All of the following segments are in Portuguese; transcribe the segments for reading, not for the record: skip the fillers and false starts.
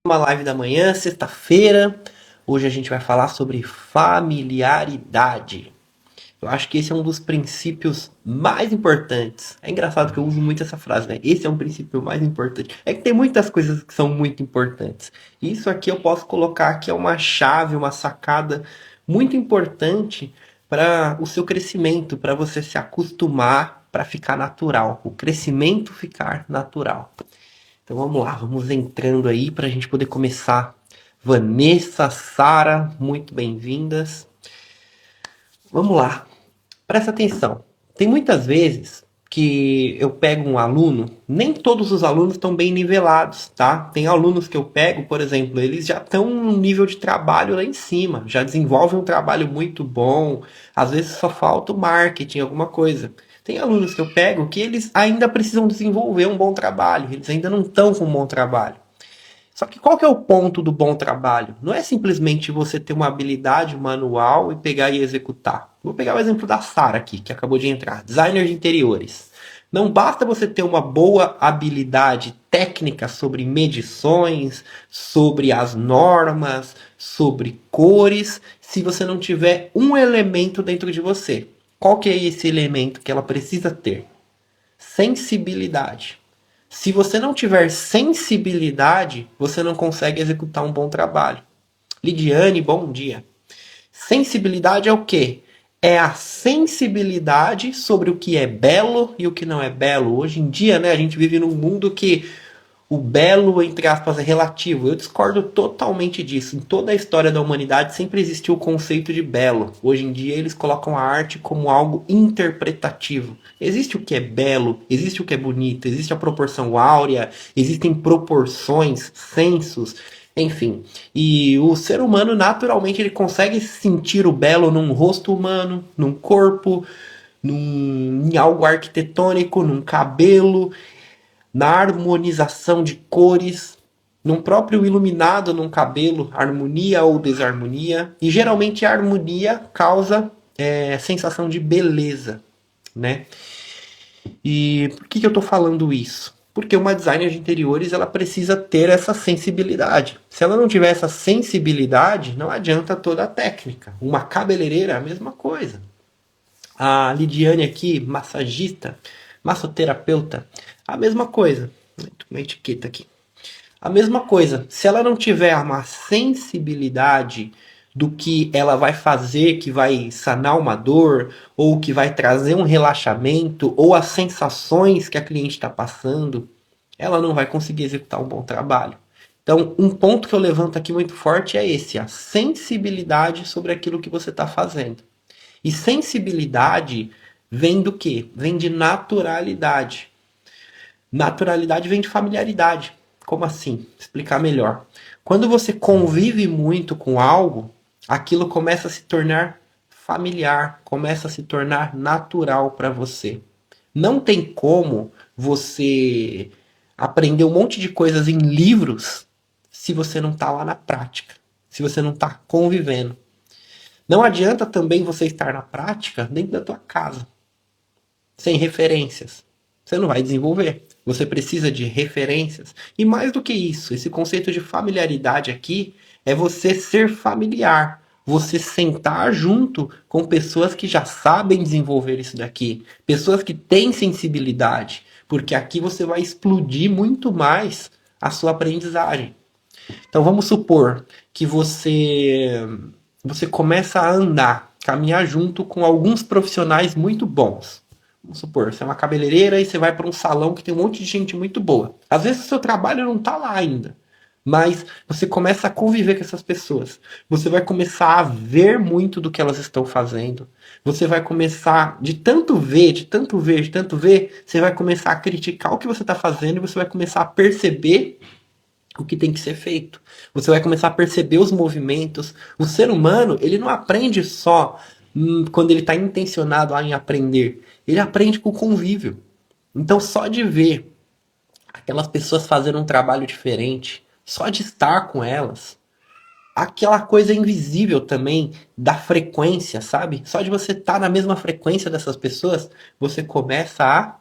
Uma live da manhã, sexta-feira. Hoje a gente vai falar sobre familiaridade. Eu acho que esse é um dos princípios mais importantes. É engraçado que eu uso muito essa frase, né? Esse é um princípio mais importante. É que tem muitas coisas que são muito importantes. Isso aqui eu posso colocar que é uma chave, uma sacada muito importante para o seu crescimento, para você se acostumar, para ficar natural. O crescimento ficar natural. Então vamos lá, vamos entrando aí para a gente poder começar. Vanessa, Sara, muito bem-vindas. Vamos lá, presta atenção. Tem muitas vezes que eu pego um aluno, nem todos os alunos estão bem nivelados, tá? Tem alunos que eu pego, por exemplo, eles já estão num nível de trabalho lá em cima, já desenvolvem um trabalho muito bom, às vezes só falta o marketing, alguma coisa. Tem alunos que eu pego que eles ainda precisam desenvolver um bom trabalho, eles ainda não estão com um bom trabalho. Só que qual que é o ponto do bom trabalho? Não é simplesmente você ter uma habilidade manual e pegar e executar. Vou pegar o exemplo da Sara aqui, que acabou de entrar, designer de interiores. Não basta você ter uma boa habilidade técnica sobre medições, sobre as normas, sobre cores, se você não tiver um elemento dentro de você. Qual que é esse elemento que ela precisa ter? Sensibilidade. Se você não tiver sensibilidade, você não consegue executar um bom trabalho. Lidiane, bom dia. Sensibilidade é o quê? É a sensibilidade sobre o que é belo e o que não é belo. Hoje em dia, né, a gente vive num mundo que o belo, entre aspas, é relativo. Eu discordo totalmente disso. Em toda a história da humanidade sempre existiu o conceito de belo. Hoje em dia eles colocam a arte como algo interpretativo. Existe o que é belo, existe o que é bonito, existe a proporção áurea, existem proporções, sensos, enfim. E o ser humano naturalmente ele consegue sentir o belo num rosto humano, num corpo, em algo arquitetônico, num cabelo, na harmonização de cores, num próprio iluminado num cabelo, harmonia ou desarmonia. E geralmente a harmonia causa sensação de beleza, né? E por que eu estou falando isso? Porque uma designer de interiores ela precisa ter essa sensibilidade. Se ela não tiver essa sensibilidade, não adianta toda a técnica. Uma cabeleireira é a mesma coisa. A Lidiane aqui, massagista, massoterapeuta, a mesma coisa. Uma etiqueta aqui. A mesma coisa. Se ela não tiver uma sensibilidade do que ela vai fazer, que vai sanar uma dor, ou que vai trazer um relaxamento, ou as sensações que a cliente está passando, ela não vai conseguir executar um bom trabalho. Então, um ponto que eu levanto aqui muito forte é esse: a sensibilidade sobre aquilo que você está fazendo. E sensibilidade vem do quê? Vem de naturalidade. Naturalidade vem de familiaridade. Como assim? Explicar melhor. Quando você convive muito com algo, aquilo começa a se tornar familiar, começa a se tornar natural para você. Não tem como você aprender um monte de coisas em livros se você não está lá na prática, se você não está convivendo. Não adianta também você estar na prática dentro da tua casa, sem referências. Você não vai desenvolver. Você precisa de referências. E mais do que isso, esse conceito de familiaridade aqui é você ser familiar. Você sentar junto com pessoas que já sabem desenvolver isso daqui. Pessoas que têm sensibilidade. Porque aqui você vai explodir muito mais a sua aprendizagem. Então vamos supor que você começa a andar, caminhar junto com alguns profissionais muito bons. Vamos supor, você é uma cabeleireira e você vai para um salão que tem um monte de gente muito boa. Às vezes o seu trabalho não está lá ainda, mas você começa a conviver com essas pessoas. Você vai começar a ver muito do que elas estão fazendo. Você vai começar, de tanto ver, de tanto ver, de tanto ver, você vai começar a criticar o que você está fazendo e você vai começar a perceber o que tem que ser feito. Você vai começar a perceber os movimentos. O ser humano, ele não aprende só quando ele está intencionado em aprender. Ele aprende com o convívio. Então, só de ver aquelas pessoas fazendo um trabalho diferente, só de estar com elas, aquela coisa invisível também da frequência, sabe? Só de você estar na mesma frequência dessas pessoas, você começa a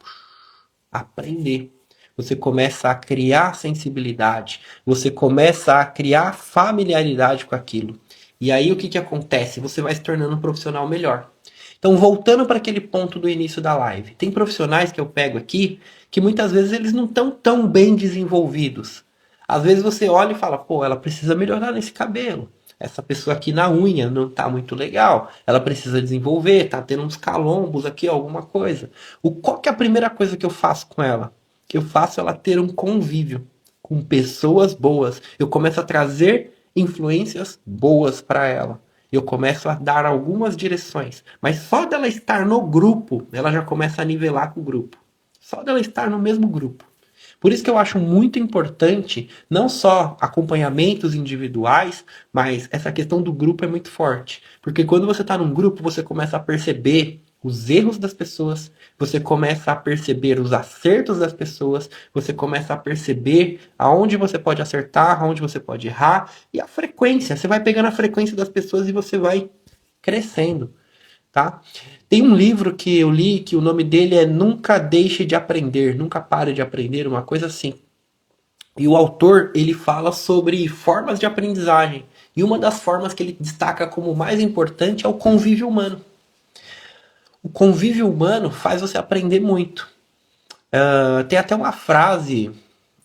aprender. você começa a criar sensibilidade, você começa a criar familiaridade com aquilo. E aí o que que acontece? Você vai se tornando um profissional melhor. Então, voltando para aquele ponto do início da live, tem profissionais que eu pego aqui que muitas vezes eles não estão tão bem desenvolvidos. Às vezes você olha e fala, pô, ela precisa melhorar nesse cabelo. Essa pessoa aqui na unha não tá muito legal. Ela precisa desenvolver, tá tendo uns calombos aqui, alguma coisa. Qual que é a primeira coisa que eu faço com ela? Que eu faço ela ter um convívio com pessoas boas. Eu começo a trazer influências boas para ela. Eu começo a dar algumas direções. Mas só dela estar no grupo, ela já começa a nivelar com o grupo. Só dela estar no mesmo grupo. Por isso que eu acho muito importante não só acompanhamentos individuais, mas essa questão do grupo é muito forte. Porque quando você está num grupo, você começa a perceber os erros das pessoas, você começa a perceber os acertos das pessoas, você começa a perceber aonde você pode acertar, aonde você pode errar, e a frequência. Você vai pegando a frequência das pessoas e você vai crescendo, tá? Tem um livro que eu li que o nome dele é Nunca Deixe de Aprender, Nunca Pare de Aprender, uma coisa assim. E o autor, ele fala sobre formas de aprendizagem. E uma das formas que ele destaca como mais importante é o convívio humano. O convívio humano faz você aprender muito. Tem até uma frase,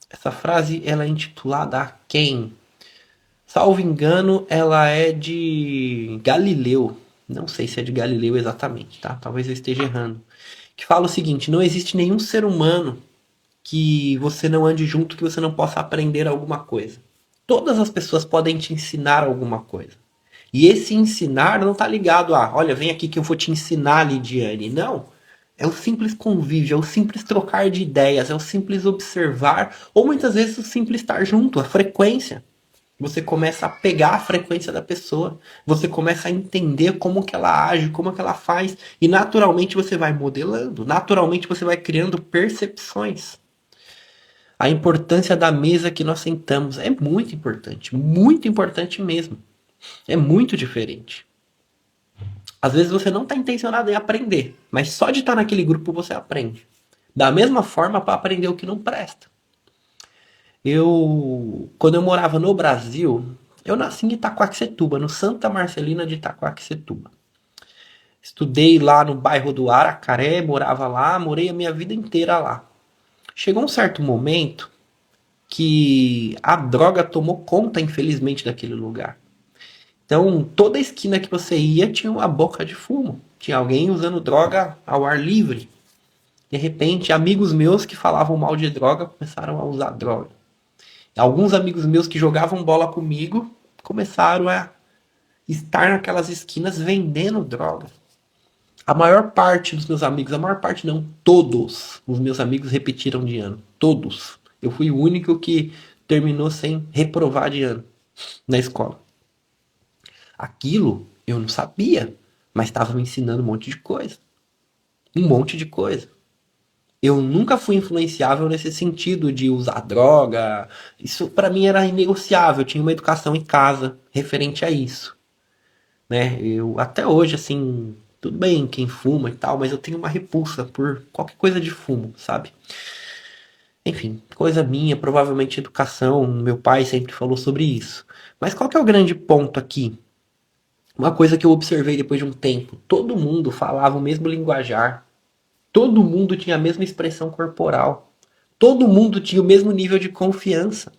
essa frase ela é intitulada a quem? Salvo engano, ela é de Galileu. Não sei se é de Galileu exatamente, tá? Talvez eu esteja errando. Que fala o seguinte: não existe nenhum ser humano que você não ande junto que você não possa aprender alguma coisa. Todas as pessoas podem te ensinar alguma coisa. E esse ensinar não está ligado a, olha, vem aqui que eu vou te ensinar, Lidiane. Não. É o simples convívio, é o simples trocar de ideias, é o simples observar, ou muitas vezes o simples estar junto, a frequência. Você começa a pegar a frequência da pessoa, você começa a entender como que ela age, como que ela faz, e naturalmente você vai modelando, naturalmente você vai criando percepções. A importância da mesa que nós sentamos é muito importante mesmo. É muito diferente. Às vezes você não está intencionado em aprender, mas só de estar naquele grupo você aprende. Da mesma forma para aprender o que não presta. Quando eu morava no Brasil, eu nasci em Itaquaquecetuba, no Santa Marcelina de Itaquaquecetuba. Estudei lá no bairro do Aracaré, morava lá, morei a minha vida inteira lá. Chegou um certo momento que a droga tomou conta, infelizmente, daquele lugar. Então, toda esquina que você ia tinha uma boca de fumo. Tinha alguém usando droga ao ar livre. De repente, amigos meus que falavam mal de droga começaram a usar droga. Alguns amigos meus que jogavam bola comigo começaram a estar naquelas esquinas vendendo droga. A maior parte dos meus amigos, a maior parte não, todos os meus amigos repetiram de ano. Todos. Eu fui o único que terminou sem reprovar de ano na escola. Aquilo eu não sabia, mas estava me ensinando um monte de coisa. Um monte de coisa. Eu nunca fui influenciável nesse sentido de usar droga. Isso para mim era inegociável. Eu tinha uma educação em casa referente a isso, né? Eu até hoje assim, tudo bem quem fuma e tal, mas eu tenho uma repulsa por qualquer coisa de fumo, sabe? Enfim, coisa minha, provavelmente educação. Meu pai sempre falou sobre isso. Mas qual que é o grande ponto aqui? Uma coisa que eu observei depois de um tempo: todo mundo falava o mesmo linguajar, todo mundo tinha a mesma expressão corporal, todo mundo tinha o mesmo nível de confiança,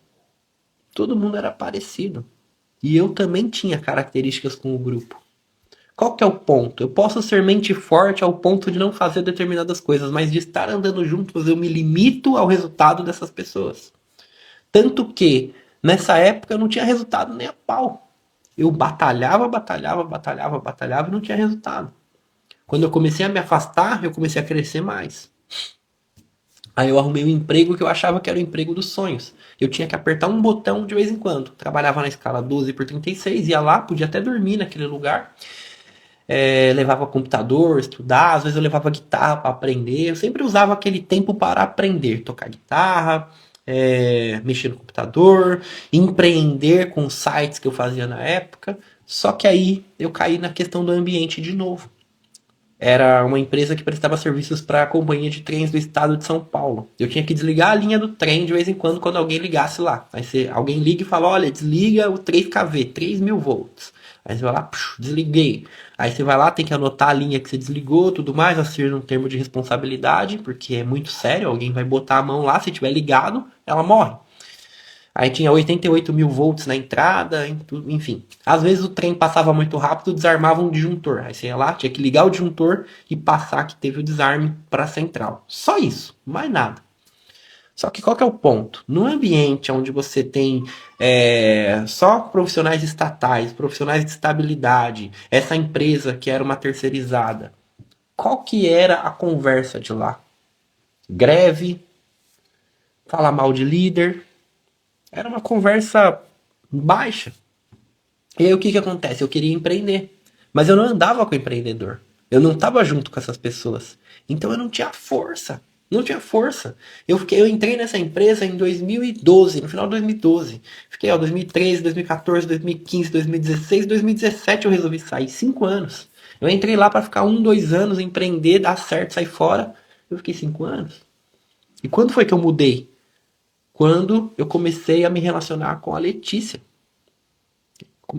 todo mundo era parecido. E eu também tinha características com o grupo. Qual que é o ponto? Eu posso ser mente forte ao ponto de não fazer determinadas coisas, mas de estar andando juntos eu me limito ao resultado dessas pessoas. Tanto que, nessa época, eu não tinha resultado nem a pau. Eu batalhava e não tinha resultado. Quando eu comecei a me afastar, eu comecei a crescer mais. Aí eu arrumei um emprego que eu achava que era o emprego dos sonhos. Eu tinha que apertar um botão de vez em quando. Trabalhava na escala 12 por 36, ia lá, podia até dormir naquele lugar. Levava computador, estudar, às vezes eu levava guitarra para aprender. Eu sempre usava aquele tempo para aprender, tocar guitarra, mexer no computador, empreender com os sites que eu fazia na época. Só que aí eu caí na questão do ambiente de novo. Era uma empresa que prestava serviços para a companhia de trens do estado de São Paulo. Eu tinha que desligar a linha do trem de vez em quando alguém ligasse lá. Aí alguém liga e fala, olha, desliga o 3kV, 3.000 volts. Aí você vai lá, desliguei. Aí você vai lá, tem que anotar a linha que você desligou, tudo mais, assina um termo de responsabilidade, porque é muito sério, alguém vai botar a mão lá, se tiver ligado, ela morre. Aí tinha 88.000 volts na entrada, enfim. Às vezes o trem passava muito rápido, desarmava um disjuntor. Aí você ia lá, tinha que ligar o disjuntor e passar que teve o desarme para a central. Só isso, mais nada. Só que qual que é o ponto? No ambiente onde você tem só profissionais estatais, profissionais de estabilidade, essa empresa que era uma terceirizada, qual que era a conversa de lá? Greve, falar mal de líder, era uma conversa baixa. E aí o que que acontece? Eu queria empreender, mas eu não andava com o empreendedor. Eu não estava junto com essas pessoas. Então eu não tinha força. Não tinha força. Eu entrei nessa empresa em 2012, no final de 2012. Fiquei, 2013, 2014, 2015, 2016, 2017 eu resolvi sair. 5 anos. Eu entrei lá para ficar 2 anos, empreender, dar certo, sair fora. Eu fiquei 5 anos. E quando foi que eu mudei? Quando eu comecei a me relacionar com a Letícia.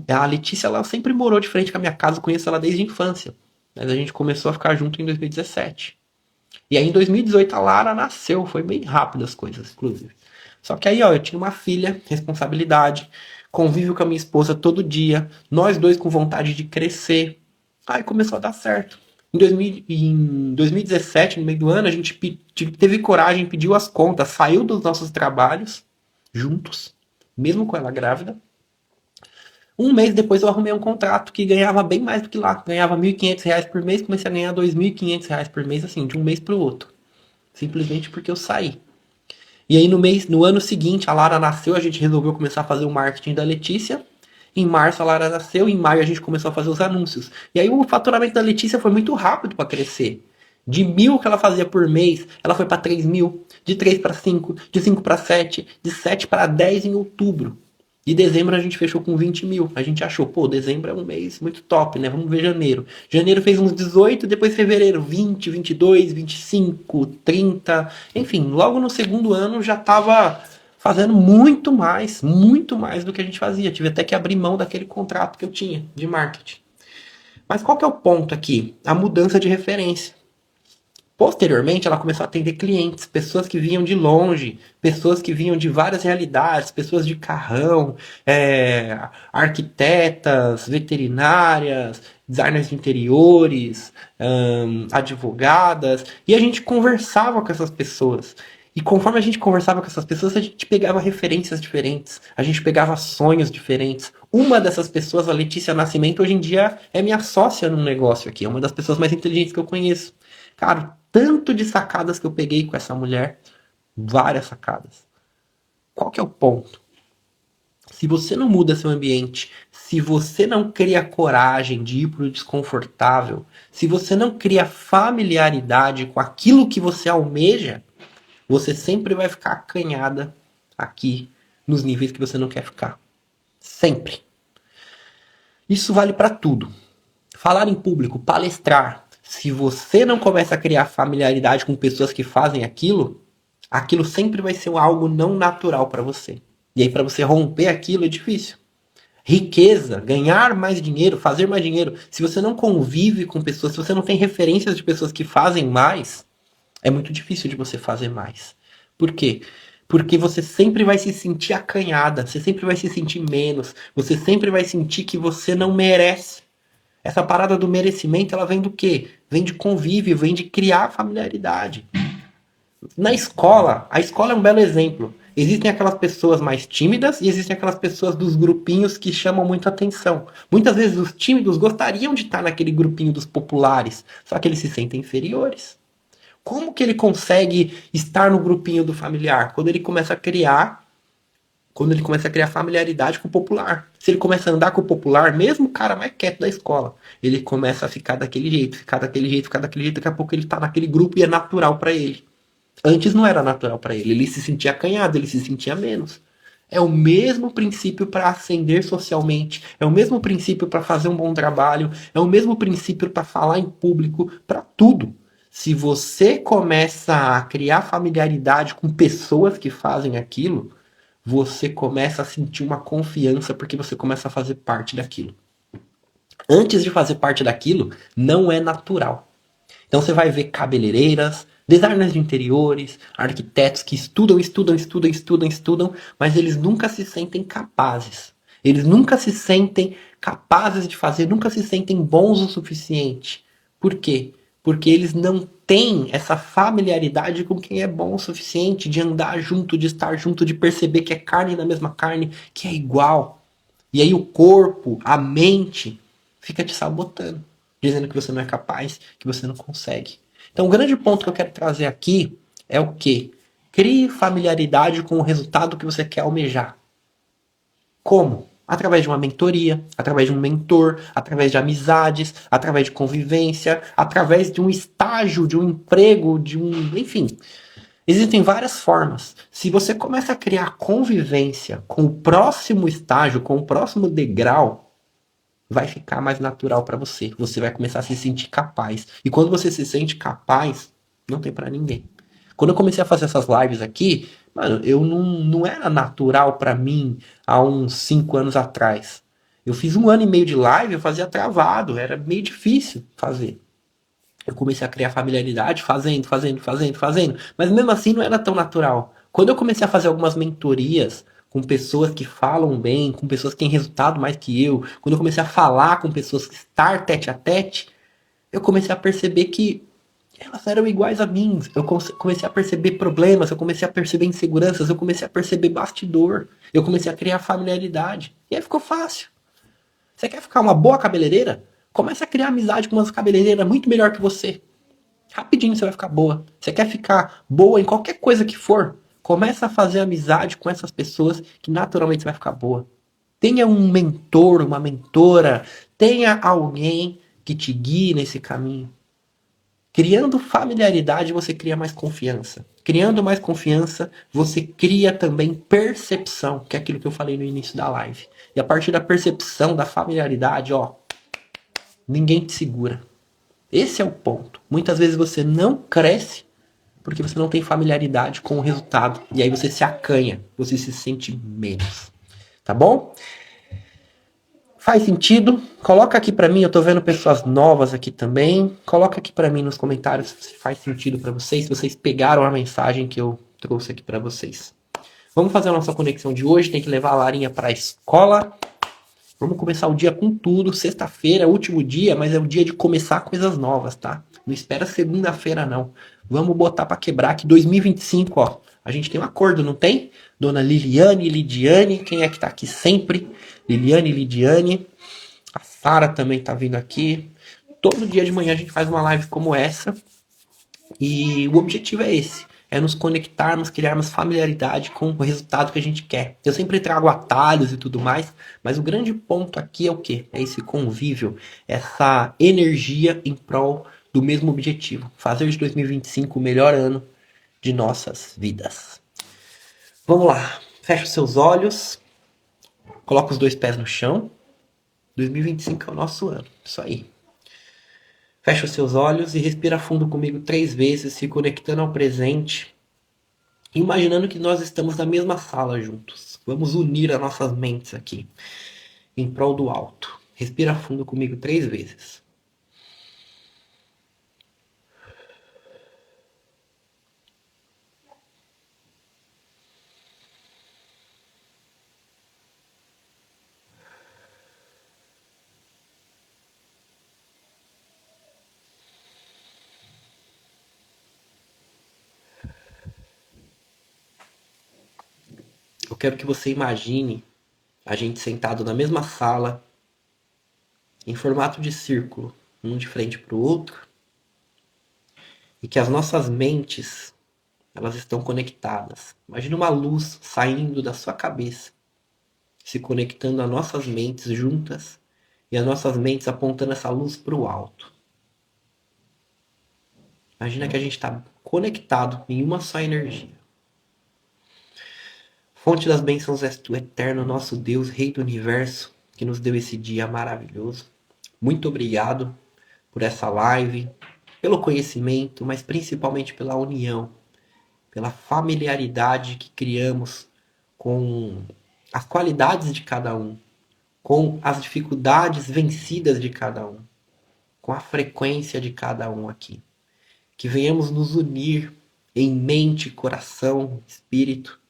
A Letícia, ela sempre morou de frente com a minha casa, eu conheço ela desde a infância. Mas a gente começou a ficar junto em 2017. E aí em 2018 a Lara nasceu, foi bem rápido as coisas, inclusive. Só que aí, ó, eu tinha uma filha, responsabilidade, convívio com a minha esposa todo dia, nós dois com vontade de crescer. Aí começou a dar certo. Em 2017, no meio do ano, a gente teve coragem, pediu as contas, saiu dos nossos trabalhos, juntos, mesmo com ela grávida. Um mês depois eu arrumei um contrato que ganhava bem mais do que lá. Ganhava R$ 1.500 por mês, comecei a ganhar R$ 2.500 por mês, assim, de um mês para o outro. Simplesmente porque eu saí. E aí no ano seguinte a Lara nasceu, a gente resolveu começar a fazer o marketing da Letícia. Em março a Lara nasceu, em maio a gente começou a fazer os anúncios. E aí o faturamento da Letícia foi muito rápido para crescer. De 1.000 que ela fazia por mês, ela foi para 3.000. De 3 para 5, de 5 para 7, de 7 para 10 em outubro. De dezembro a gente fechou com 20.000. A gente achou, pô, dezembro é um mês muito top, né? Vamos ver janeiro. Janeiro fez uns 18, depois fevereiro 20, 22, 25, 30. Enfim, logo no segundo ano já tava fazendo muito mais do que a gente fazia. Tive até que abrir mão daquele contrato que eu tinha de marketing. Mas qual que é o ponto aqui? A mudança de referência. Posteriormente, ela começou a atender clientes, pessoas que vinham de longe, pessoas que vinham de várias realidades, pessoas de carrão, arquitetas, veterinárias, designers de interiores, advogadas, e a gente conversava com essas pessoas. E conforme a gente conversava com essas pessoas, a gente pegava referências diferentes, a gente pegava sonhos diferentes. Uma dessas pessoas, a Letícia Nascimento, hoje em dia é minha sócia num negócio aqui, é uma das pessoas mais inteligentes que eu conheço. Cara, tanto de sacadas que eu peguei com essa mulher, várias sacadas. Qual que é o ponto? Se você não muda seu ambiente, se você não cria coragem de ir para o desconfortável, se você não cria familiaridade com aquilo que você almeja, você sempre vai ficar acanhada aqui nos níveis que você não quer ficar. Sempre. Isso vale para tudo. Falar em público, palestrar. Se você não começa a criar familiaridade com pessoas que fazem aquilo, aquilo sempre vai ser algo não natural para você. E aí para você romper aquilo é difícil. Riqueza, ganhar mais dinheiro, fazer mais dinheiro. Se você não convive com pessoas, se você não tem referências de pessoas que fazem mais, é muito difícil de você fazer mais. Por quê? Porque você sempre vai se sentir acanhada, você sempre vai se sentir menos, você sempre vai sentir que você não merece. Essa parada do merecimento, ela vem do quê? Vem de convívio, vem de criar familiaridade. Na escola, a escola é um belo exemplo. Existem aquelas pessoas mais tímidas e existem aquelas pessoas dos grupinhos que chamam muito atenção. Muitas vezes os tímidos gostariam de estar naquele grupinho dos populares, só que eles se sentem inferiores. Como que ele consegue estar no grupinho do familiar? Quando ele começa a criar familiaridade com o popular. Se ele começa a andar com o popular, mesmo o cara mais quieto da escola, ele começa a ficar daquele jeito, daqui a pouco ele tá naquele grupo e é natural para ele. Antes não era natural para ele, ele se sentia acanhado, ele se sentia menos. É o mesmo princípio para ascender socialmente, é o mesmo princípio para fazer um bom trabalho, é o mesmo princípio para falar em público, para tudo. Se você começa a criar familiaridade com pessoas que fazem aquilo, você começa a sentir uma confiança porque você começa a fazer parte daquilo. Antes de fazer parte daquilo, não é natural. Então você vai ver cabeleireiras, designers de interiores, arquitetos que estudam, mas eles nunca se sentem capazes. Eles nunca se sentem capazes de fazer, nunca se sentem bons o suficiente. Por quê? Porque eles não têm essa familiaridade com quem é bom o suficiente, de andar junto, de estar junto, de perceber que é carne da mesma carne, que é igual. E aí o corpo, a mente, fica te sabotando, dizendo que você não é capaz, que você não consegue. Então o grande ponto que eu quero trazer aqui é o quê? Crie familiaridade com o resultado que você quer almejar. Como? Através de uma mentoria, através de um mentor, através de amizades, através de convivência, através de um estágio, de um emprego, de um. Enfim. Existem várias formas. Se você começa a criar convivência com o próximo estágio, com o próximo degrau, vai ficar mais natural para você. Você vai começar a se sentir capaz. E quando você se sente capaz, não tem para ninguém. Quando eu comecei a fazer essas lives aqui, mano, eu não era natural para mim há uns 5 anos atrás. Eu fiz 1 ano e meio de live, eu fazia travado, era meio difícil fazer. Eu comecei a criar familiaridade fazendo. Mas mesmo assim não era tão natural. Quando eu comecei a fazer algumas mentorias com pessoas que falam bem, com pessoas que têm resultado mais que eu, quando eu comecei a falar com pessoas que estar tete a tete, eu comecei a perceber que elas eram iguais a mim. Eu comecei a perceber problemas, eu comecei a perceber inseguranças, eu comecei a perceber bastidor, eu comecei a criar familiaridade. E aí ficou fácil. Você quer ficar uma boa cabeleireira? Comece a criar amizade com umas cabeleireiras muito melhor que você. Rapidinho você vai ficar boa. Você quer ficar boa em qualquer coisa que for? Começa a fazer amizade com essas pessoas que naturalmente você vai ficar boa. Tenha um mentor, uma mentora, tenha alguém que te guie nesse caminho. Criando familiaridade, você cria mais confiança. Criando mais confiança, você cria também percepção, que é aquilo que eu falei no início da live. E a partir da percepção, da familiaridade, ó, ninguém te segura. Esse é o ponto. Muitas vezes você não cresce porque você não tem familiaridade com o resultado. E aí você se acanha, você se sente menos. Tá bom? Faz sentido? Coloca aqui pra mim, eu tô vendo pessoas novas aqui também. Coloca aqui pra mim nos comentários se faz sentido pra vocês, se vocês pegaram a mensagem que eu trouxe aqui pra vocês. Vamos fazer a nossa conexão de hoje, tem que levar a Larinha pra escola. Vamos começar o dia com tudo. Sexta-feira é o último dia, mas é o dia de começar coisas novas, tá? Não espera segunda-feira, não. Vamos botar pra quebrar que 2025, ó. A gente tem um acordo, não tem? Dona Liliane, Lidiane, quem é que tá aqui sempre? Liliane, Lidiane. A Sara também tá vindo aqui. Todo dia de manhã a gente faz uma live como essa. E o objetivo é esse. É nos conectarmos, criarmos familiaridade com o resultado que a gente quer. Eu sempre trago atalhos e tudo mais, mas o grande ponto aqui é o quê? É esse convívio, essa energia em prol do mesmo objetivo. Fazer de 2025 o melhor ano de nossas vidas. Vamos lá. Fecha os seus olhos. Coloca os dois pés no chão. 2025 é o nosso ano. Isso aí. Fecha os seus olhos e respira fundo comigo 3 vezes, se conectando ao presente, imaginando que nós estamos na mesma sala juntos. Vamos unir as nossas mentes aqui, em prol do alto. Respira fundo comigo 3 vezes. Eu quero que você imagine a gente sentado na mesma sala, em formato de círculo, um de frente para o outro, e que as nossas mentes, elas estão conectadas. Imagina uma luz saindo da sua cabeça, se conectando a nossas mentes juntas, e as nossas mentes apontando essa luz para o alto. Imagina que a gente está conectado em uma só energia. Fonte das bênçãos és tu, eterno nosso Deus, Rei do Universo, que nos deu esse dia maravilhoso. Muito obrigado por essa live, pelo conhecimento, mas principalmente pela união, pela familiaridade que criamos com as qualidades de cada um, com as dificuldades vencidas de cada um, com a frequência de cada um aqui. Que venhamos nos unir em mente, coração, espírito,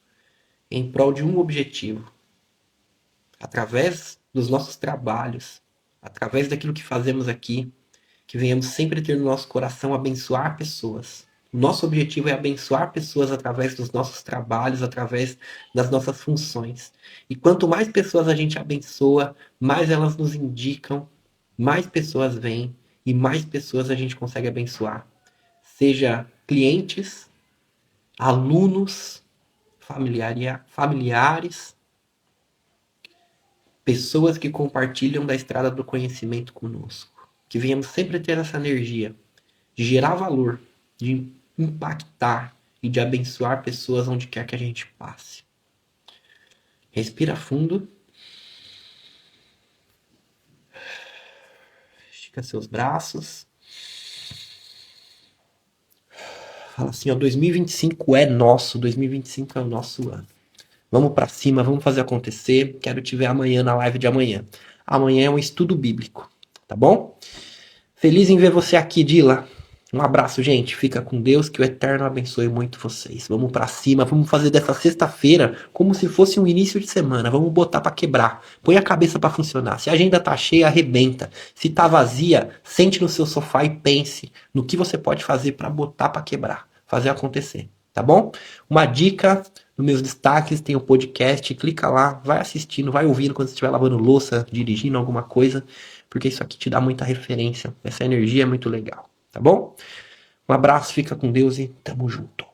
em prol de um objetivo. Através dos nossos trabalhos, através daquilo que fazemos aqui, que venhamos sempre ter no nosso coração abençoar pessoas. O nosso objetivo é abençoar pessoas através dos nossos trabalhos, através das nossas funções. E quanto mais pessoas a gente abençoa, mais elas nos indicam, mais pessoas vêm e mais pessoas a gente consegue abençoar. Seja clientes, alunos, familiares, pessoas que compartilham da estrada do conhecimento conosco. Que venhamos sempre ter essa energia de gerar valor, de impactar e de abençoar pessoas onde quer que a gente passe. Respira fundo. Estica seus braços. Fala assim, ó, 2025 é nosso, 2025 é o nosso ano. Vamos pra cima, vamos fazer acontecer. Quero te ver amanhã na live de amanhã. Amanhã é um estudo bíblico, tá bom? Feliz em ver você aqui, Dila. Um abraço, gente. Fica com Deus, que o Eterno abençoe muito vocês. Vamos pra cima, vamos fazer dessa sexta-feira como se fosse um início de semana. Vamos botar pra quebrar. Põe a cabeça pra funcionar. Se a agenda tá cheia, arrebenta. Se tá vazia, sente no seu sofá e pense no que você pode fazer pra botar pra quebrar. Fazer acontecer, tá bom? Uma dica nos meus destaques, tem o podcast, clica lá, vai assistindo, vai ouvindo quando você estiver lavando louça, dirigindo alguma coisa, porque isso aqui te dá muita referência. Essa energia é muito legal, tá bom? Um abraço, fica com Deus e tamo junto.